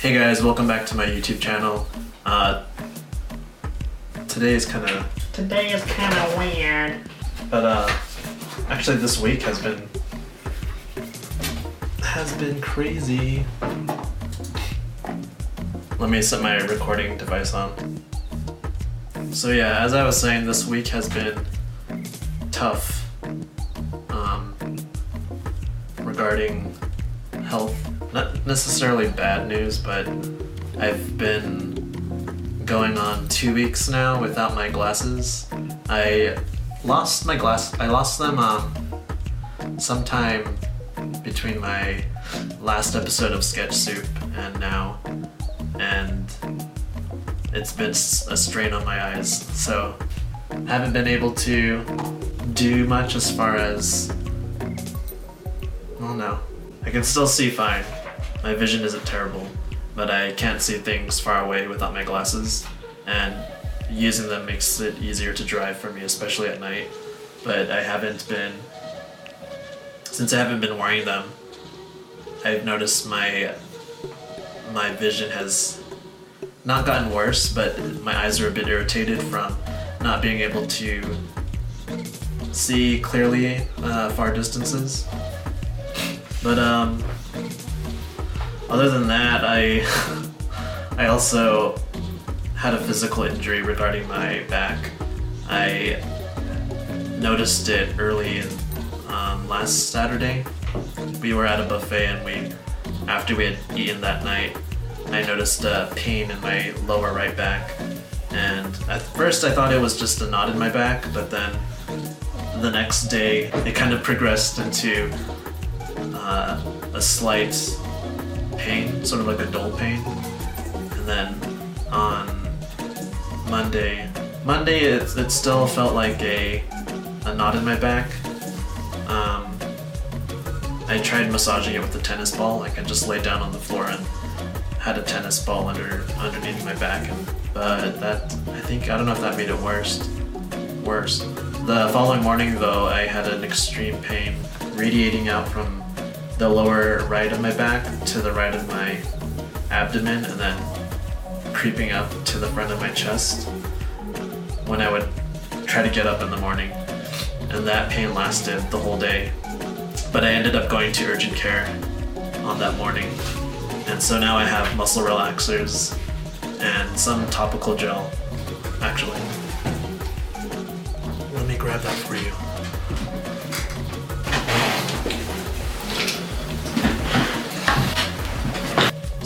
Hey guys, welcome back to my YouTube channel. Today is kind of weird. But actually this week has been crazy. Let me set my recording device on. So yeah, as I was saying, this week has been tough regarding health. Not necessarily bad news, but I've been going on 2 weeks now without my glasses. I lost them sometime between my last episode of Sketch Soup and now, and it's been a strain on my eyes, so haven't been able to do much as far as, well, no. I can still see fine. My vision isn't terrible, but I can't see things far away without my glasses, and using them makes it easier to drive for me, especially at night. But since I haven't been wearing them, I've noticed my vision has not gotten worse, but my eyes are a bit irritated from not being able to see clearly far distances. But other than that, I also had a physical injury regarding my back. I noticed it early in last Saturday. We were at a buffet, and after we had eaten that night, I noticed a pain in my lower right back. And at first I thought it was just a knot in my back, but then the next day it kind of progressed into a slight pain, sort of like a dull pain. And then on Monday it still felt like a knot in my back. I tried massaging it with a tennis ball. Like, I just laid down on the floor and had a tennis ball underneath my back, but I don't know if that made it worse. The following morning though, I had an extreme pain radiating out from the lower right of my back to the right of my abdomen, and then creeping up to the front of my chest when I would try to get up in the morning. And that pain lasted the whole day. But I ended up going to urgent care on that morning. And so now I have muscle relaxers and some topical gel. Actually, let me grab that for you.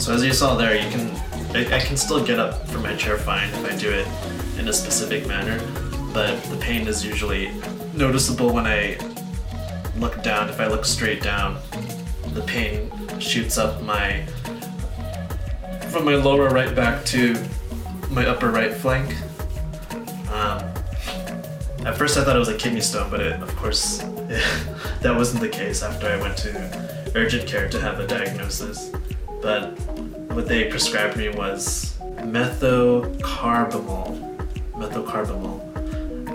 So as you saw there, I can still get up from my chair fine if I do it in a specific manner, but the pain is usually noticeable when I look down. If I look straight down, the pain shoots up from my lower right back to my upper right flank. At first I thought it was a kidney stone, but of course that wasn't the case after I went to urgent care to have a diagnosis. But what they prescribed me was methocarbamol,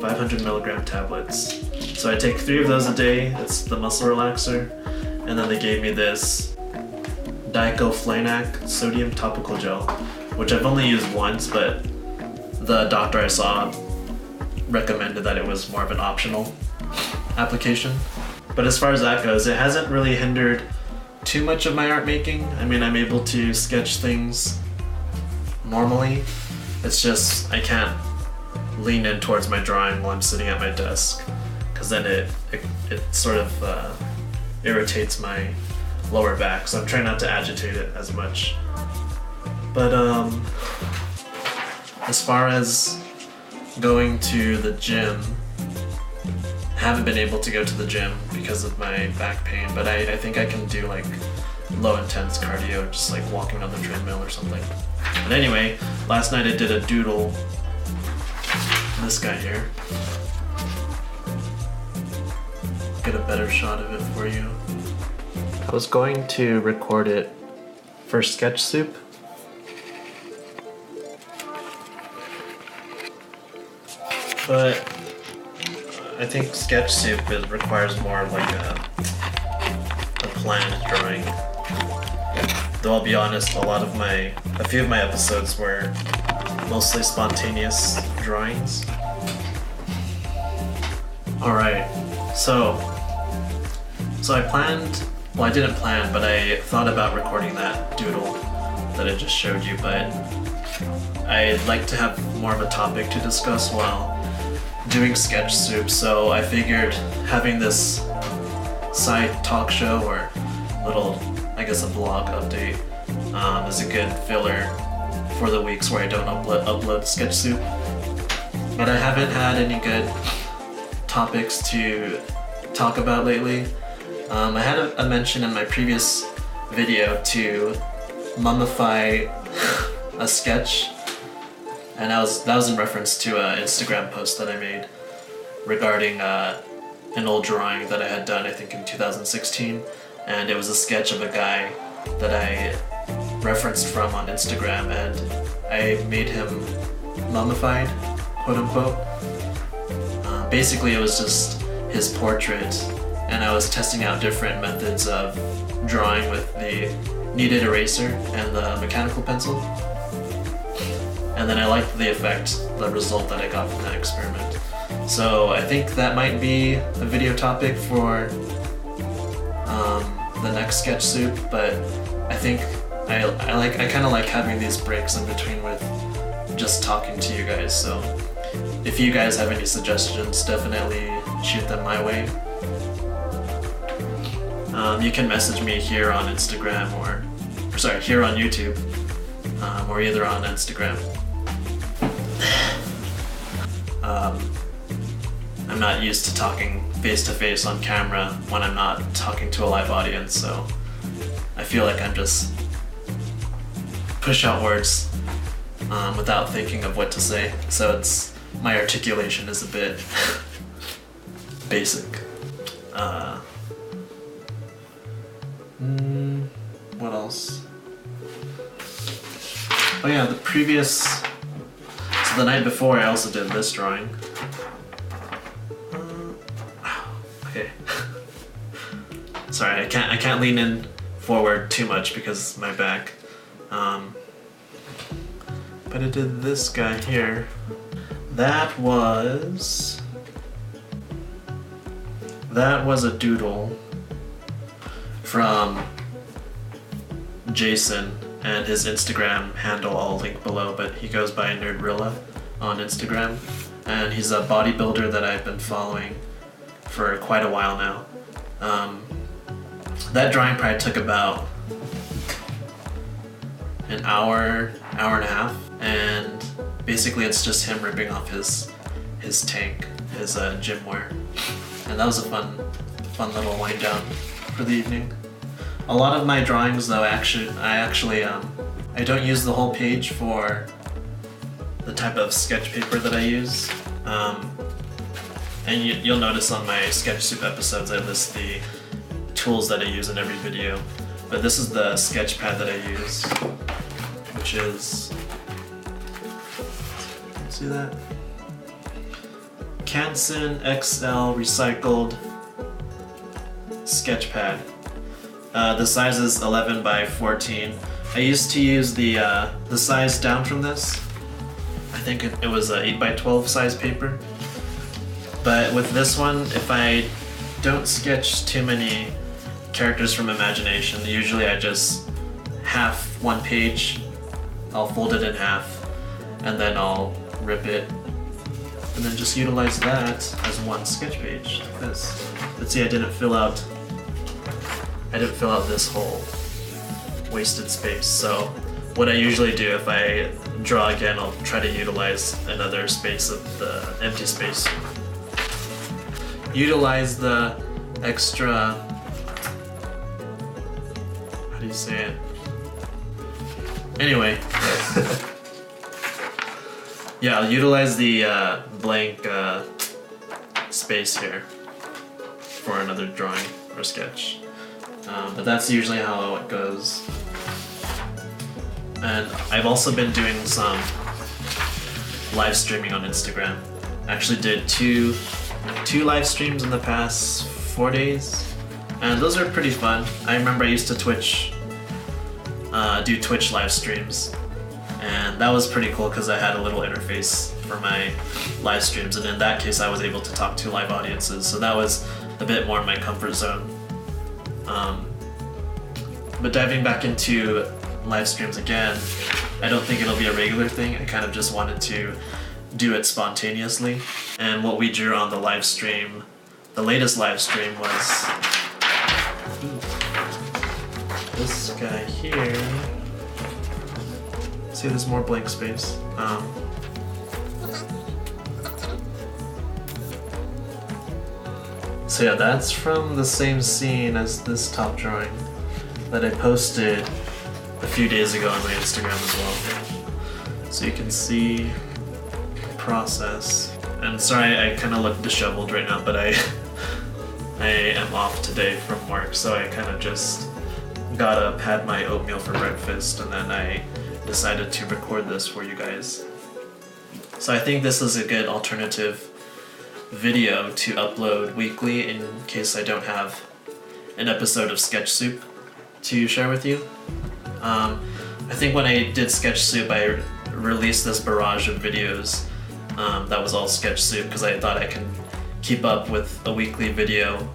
500 milligram tablets. So I take 3 of those a day. It's the muscle relaxer. And then they gave me this diclofenac sodium topical gel, which I've only used once, but the doctor I saw recommended that it was more of an optional application. But as far as that goes, it hasn't really hindered too much of my art making. I mean, I'm able to sketch things normally. It's just I can't lean in towards my drawing while I'm sitting at my desk, because then it sort of irritates my lower back, so I'm trying not to agitate it as much. But as far as going to the gym, haven't been able to go to the gym because of my back pain, but I think I can do like low intense cardio, just like walking on the treadmill or something. But anyway, last night I did a doodle, this guy here. Get a better shot of it for you. I was going to record it for Sketch Soup, but I think Sketch Soup requires more of like a planned drawing. Though I'll be honest, a few of my episodes were mostly spontaneous drawings. Alright, so I didn't plan, but I thought about recording that doodle that I just showed you, but I'd like to have more of a topic to discuss while doing Sketch Soup, so I figured having this side talk show or little, I guess a blog update is a good filler for the weeks where I don't upload Sketch Soup. But I haven't had any good topics to talk about lately. I had a mention in my previous video to mummify a sketch, and that was in reference to an Instagram post that I made regarding an old drawing that I had done, I think in 2016, and it was a sketch of a guy that I referenced from on Instagram, and I made him mummified, quote unquote. Basically it was just his portrait, and I was testing out different methods of drawing with the kneaded eraser and the mechanical pencil. And then I liked the effect, the result that I got from that experiment. So I think that might be a video topic for the next Sketch Soup, but I think I kind of like having these breaks in between with just talking to you guys. So if you guys have any suggestions, definitely shoot them my way. You can message me here on Instagram here on YouTube, or either on Instagram. I'm not used to talking face-to-face on camera when I'm not talking to a live audience, so I feel like I'm just push out words without thinking of what to say, so my articulation is a bit basic. What else? Oh yeah, so the night before I also did this drawing. Okay. Sorry, I can't lean in forward too much because my back. But I did this guy here. That was a doodle from Jason, and his Instagram handle I'll link below, but he goes by Nerdrilla on Instagram, and he's a bodybuilder that I've been following for quite a while now. That drawing probably took about an hour and a half, and basically it's just him ripping off his tank, his gym wear, and that was a fun little wind down for the evening. A lot of my drawings though, I don't use the whole page for the type of sketch paper that I use. And you'll notice on my Sketch Soup episodes I list the tools that I use in every video. But this is the sketch pad that I use, which is, see that? Canson XL recycled sketch pad. The size is 11 by 14. I used to use the size down from this. I think it was a 8 by 12 size paper. But with this one, if I don't sketch too many characters from imagination, usually I just half one page, I'll fold it in half, and then I'll rip it, and then just utilize that as one sketch page, like this. But see, I didn't fill out this whole wasted space. So what I usually do if I draw again, I'll try to utilize another space of the empty space. Utilize the extra, how do you say it? Anyway. Yeah, I'll utilize the blank space here for another drawing or sketch. But that's usually how it goes. And I've also been doing some live streaming on Instagram. I actually did two live streams in the past 4 days, and those are pretty fun. I remember I used to Twitch do Twitch live streams. And that was pretty cool because I had a little interface for my live streams, and in that case I was able to talk to live audiences, so that was a bit more in my comfort zone. But diving back into live streams again, I don't think it'll be a regular thing. I kind of just wanted to do it spontaneously. And what we drew on the live stream, the latest live stream, was this guy here. See, there's more blank space. So yeah, that's from the same scene as this top drawing that I posted a few days ago on my Instagram as well. So you can see the process. And sorry, I kind of look disheveled right now, but I am off today from work, so I kind of just got up, had my oatmeal for breakfast, and then I decided to record this for you guys. So I think this is a good alternative video to upload weekly in case I don't have an episode of Sketch Soup to share with you. I think when I did Sketch Soup, I released this barrage of videos that was all Sketch Soup because I thought I could keep up with a weekly video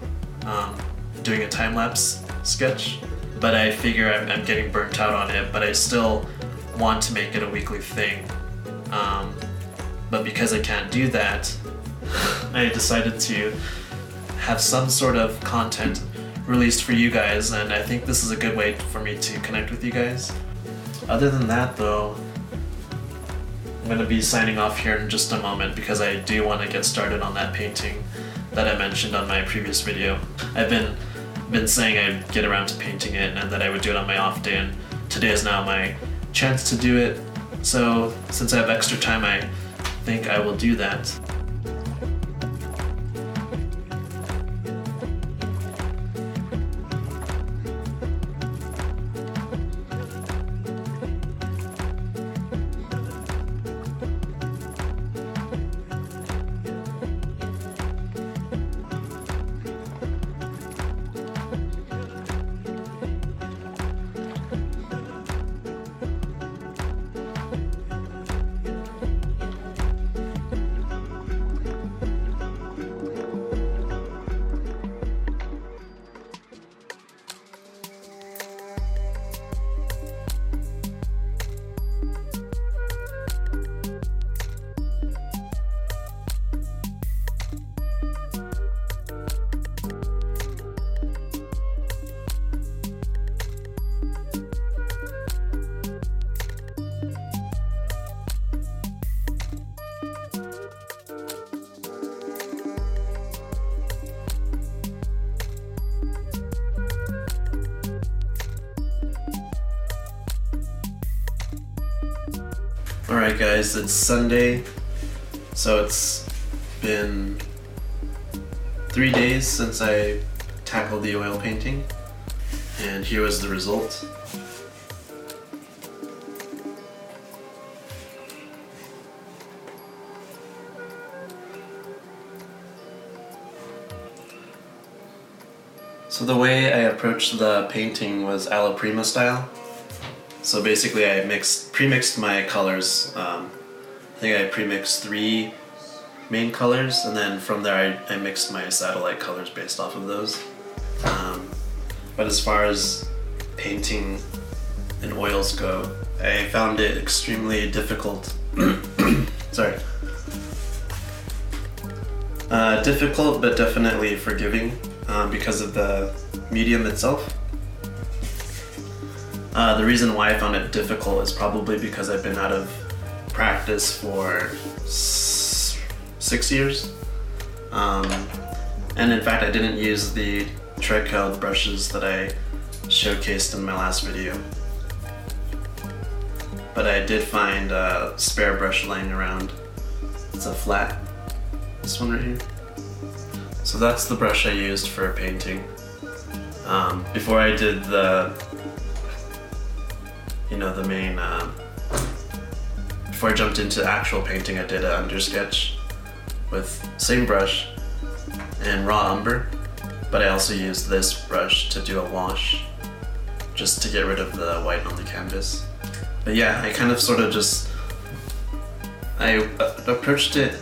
doing a time-lapse sketch, but I figure I'm getting burnt out on it, but I still want to make it a weekly thing. But because I can't do that, I decided to have some sort of content released for you guys, and I think this is a good way for me to connect with you guys. Other than that though, I'm going to be signing off here in just a moment because I do want to get started on that painting that I mentioned on my previous video. I've been saying I'd get around to painting it and that I would do it on my off day, and today is now my chance to do it. So since I have extra time, I think I will do that. Alright guys, it's Sunday, so it's been 3 days since I tackled the oil painting, and here was the result. So the way I approached the painting was alla prima style. So basically I pre-mixed my colors. I think I pre-mixed 3 main colors, and then from there I mixed my satellite colors based off of those. But as far as painting in oils go, I found it extremely difficult. Sorry. Difficult but definitely forgiving because of the medium itself. The reason why I found it difficult is probably because I've been out of practice for 6 years. And in fact, I didn't use the treadcloth brushes that I showcased in my last video. But I did find a spare brush laying around. It's a flat, this one right here. So that's the brush I used for painting. Before I did before I jumped into actual painting, I did an undersketch with same brush and raw umber, but I also used this brush to do a wash, just to get rid of the white on the canvas. But yeah, I kind of sort of just, I approached it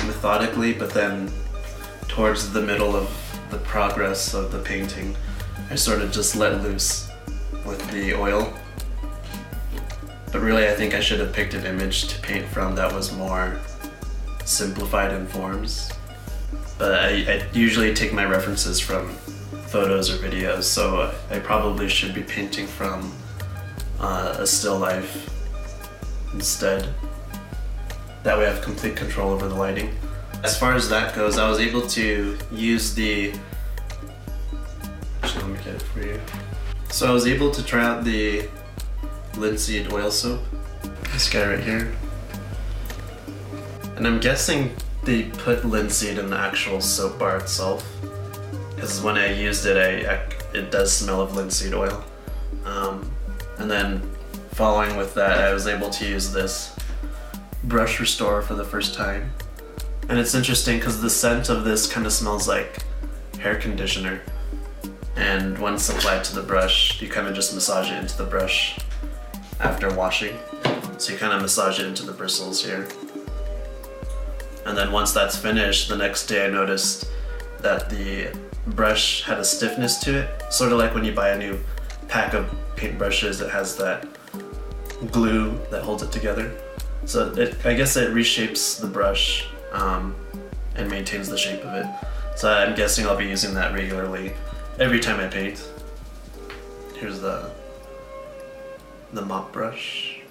methodically, but then towards the middle of the progress of the painting, I sort of just let loose with the oil. But really, I think I should have picked an image to paint from that was more simplified in forms. But I usually take my references from photos or videos, so I probably should be painting from a still life instead. That way I have complete control over the lighting. As far as that goes, I was able to use the... Actually, let me get it for you. So I was able to try out the linseed oil soap. This guy right here. And I'm guessing they put linseed in the actual soap bar itself, because when I used it, it does smell of linseed oil. And then following with that, I was able to use this brush restorer for the first time. And it's interesting because the scent of this kind of smells like hair conditioner. And once applied to the brush, you kind of just massage it into the brush after washing. So you kind of massage it into the bristles here. And then once that's finished, the next day I noticed that the brush had a stiffness to it. Sort of like when you buy a new pack of paintbrushes, it has that glue that holds it together. So I guess it reshapes the brush and maintains the shape of it. So I'm guessing I'll be using that regularly every time I paint. Here's the mop brush.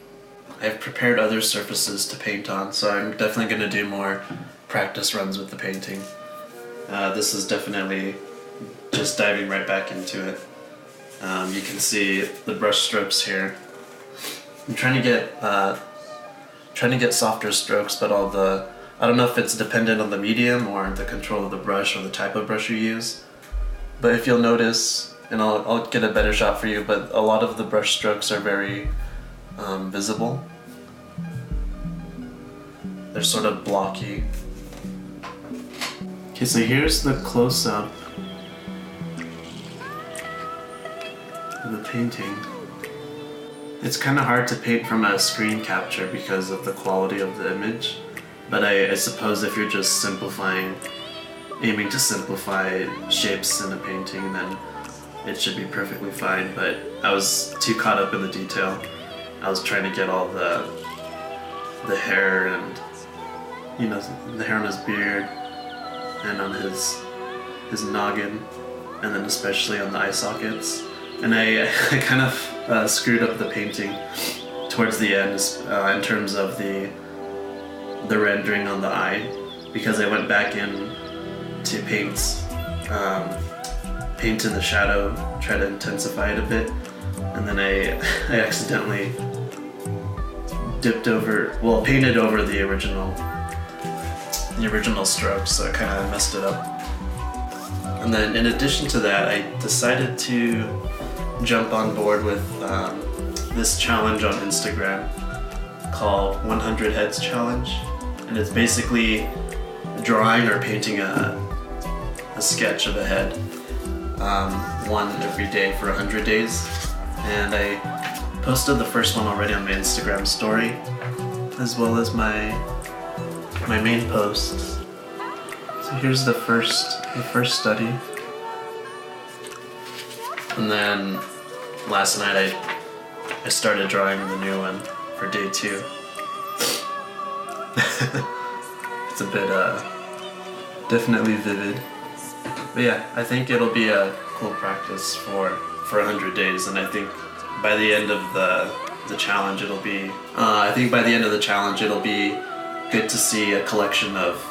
I've prepared other surfaces to paint on, so I'm definitely going to do more practice runs with the painting. This is definitely just diving right back into it. You can see the brush strokes here. I'm trying to get softer strokes, but I don't know if it's dependent on the medium or the control of the brush or the type of brush you use. But if you'll notice, and I'll get a better shot for you, but a lot of the brush strokes are very visible. They're sort of blocky. Okay, so here's the close-up of the painting. It's kind of hard to paint from a screen capture because of the quality of the image, but I suppose if you're just aiming to simplify shapes in a painting, then it should be perfectly fine. But I was too caught up in the detail. I was trying to get all the hair and, you know, the hair on his beard and on his noggin, and then especially on the eye sockets. And I kind of screwed up the painting towards the end in terms of the rendering on the eye, because I went back in to paint in the shadow, try to intensify it a bit, and then I accidentally painted over the original strokes, so I kind of messed it up. And then in addition to that, I decided to jump on board with this challenge on Instagram called 100heads challenge, and it's basically drawing or painting a sketch of a head, one every day for 100 days. And I posted the first one already on my Instagram story, as well as my main posts. So here's the first study. And then last night I started drawing the new one for day 2. It's a bit definitely vivid. But yeah, I think it'll be a cool practice for 100 days, and I think by the end of the challenge it'll be good to see a collection of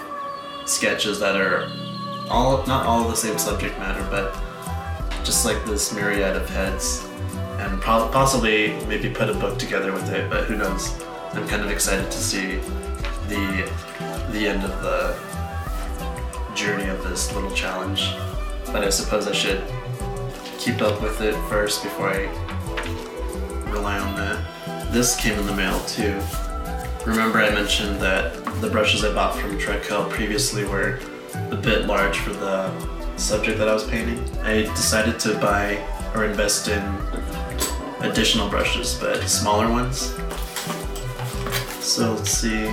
sketches that are not all the same subject matter, but just like this myriad of heads, and possibly maybe put a book together with it, but who knows. I'm kind of excited to see the end of the journey of this little challenge, but I suppose I should keep up with it first before I rely on that. This came in the mail too. Remember I mentioned that the brushes I bought from Treadkill previously were a bit large for the subject that I was painting. I decided to buy or invest in additional brushes, but smaller ones. So let's see.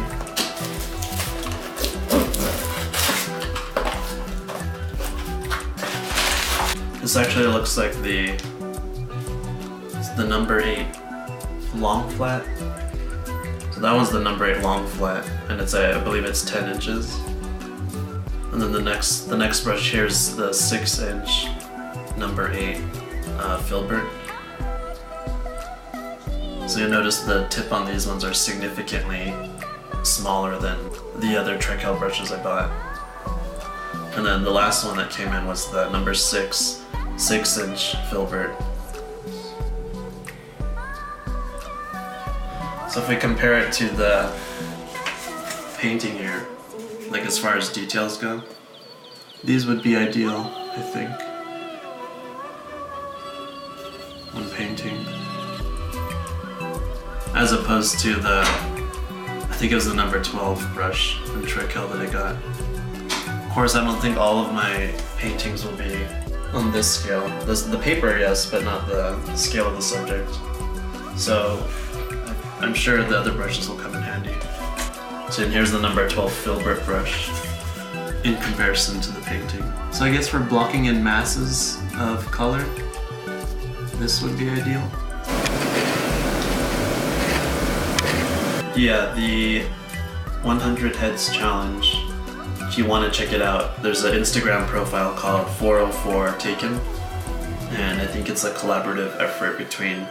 This actually looks like it's the number 8 long flat. So that one's the number 8 long flat, and I believe it's 10 inches. And then the next brush here is the 6-inch number 8 filbert. So you'll notice the tip on these ones are significantly smaller than the other Trekell brushes I bought. And then the last one that came in was the number 6 6-inch filbert. So if we compare it to the painting here, like as far as details go, these would be ideal, I think, when painting. As opposed to I think it was the number 12 brush in Trekell that I got. Of course, I don't think all of my paintings will be on this scale. The paper, yes, but not the scale of the subject. So I'm sure the other brushes will come in handy. So here's the number 12 filbert brush in comparison to the painting. So I guess for blocking in masses of color, this would be ideal. Yeah, the 100 heads challenge, if you want to check it out, there's an Instagram profile called 404 Taken, and I think it's a collaborative effort between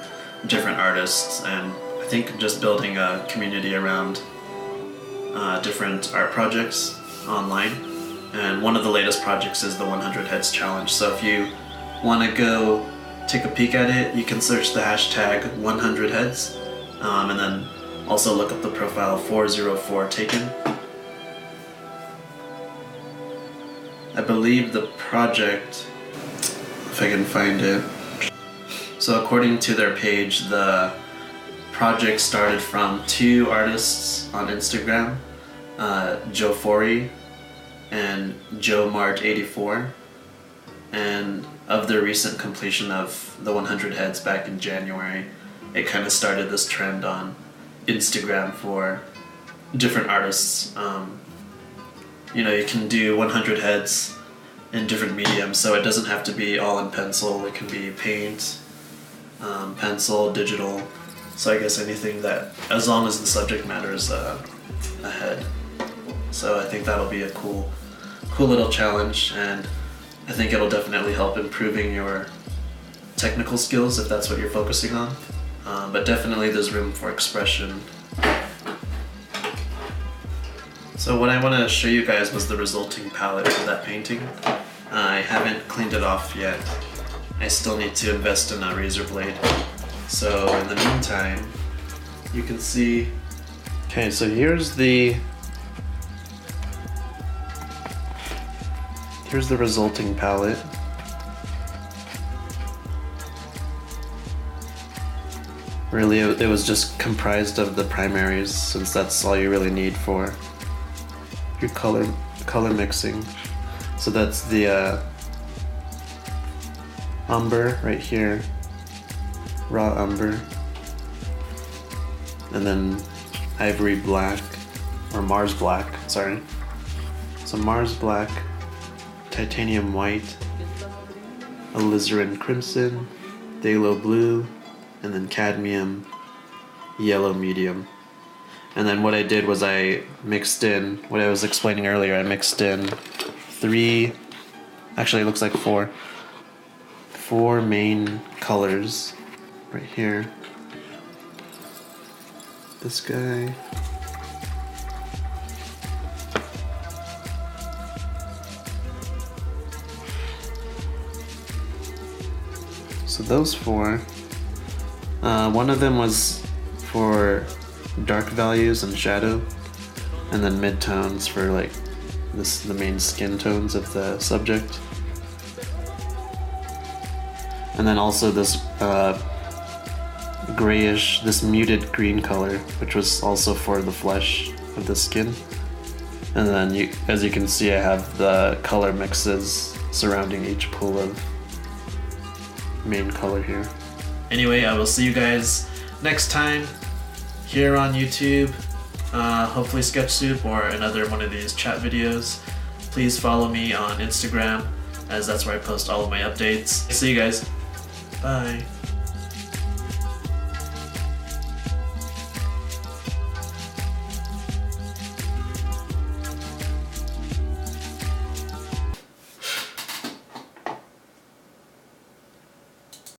different artists, and I think just building a community around different art projects online. And one of the latest projects is the 100 heads challenge, so if you want to go take a peek at it, you can search the hashtag 100 heads, and then also look up the profile 404 Taken. I believe the project, if I can find it. So according to their page, the project started from 2 artists on Instagram, Joe Forey and Joe Mart84, and of their recent completion of the 100 heads back in January, it kind of started this trend on Instagram for different artists. You can do 100 heads in different mediums, so it doesn't have to be all in pencil. It can be paint, pencil, digital. So I guess anything that, as long as the subject matter is a head. So I think that'll be a cool little challenge, and I think it'll definitely help improving your technical skills if that's what you're focusing on. But definitely there's room for expression. So what I want to show you guys was the resulting palette for that painting. I haven't cleaned it off yet. I still need to invest in a razor blade. So in the meantime, you can see... Okay, so here's the resulting palette. Really, it was just comprised of the primaries, since that's all you really need for your color mixing. So that's the umber right here, raw umber, and then ivory black, or Mars black, sorry. So Mars black, titanium white, alizarin crimson, phthalo blue, and then cadmium yellow medium. And then what I did was I mixed in, what I was explaining earlier, I mixed in 3, actually it looks like 4 main colors right here. This guy, so those 4. One of them was for dark values and shadow, and then midtones for like the main skin tones of the subject. And then also this grayish, this muted green color, which was also for the flesh of the skin. And then as you can see, I have the color mixes surrounding each pool of main color here. Anyway, I will see you guys next time here on YouTube. Hopefully Sketch Soup or another one of these chat videos. Please follow me on Instagram, as that's where I post all of my updates. See you guys. Bye.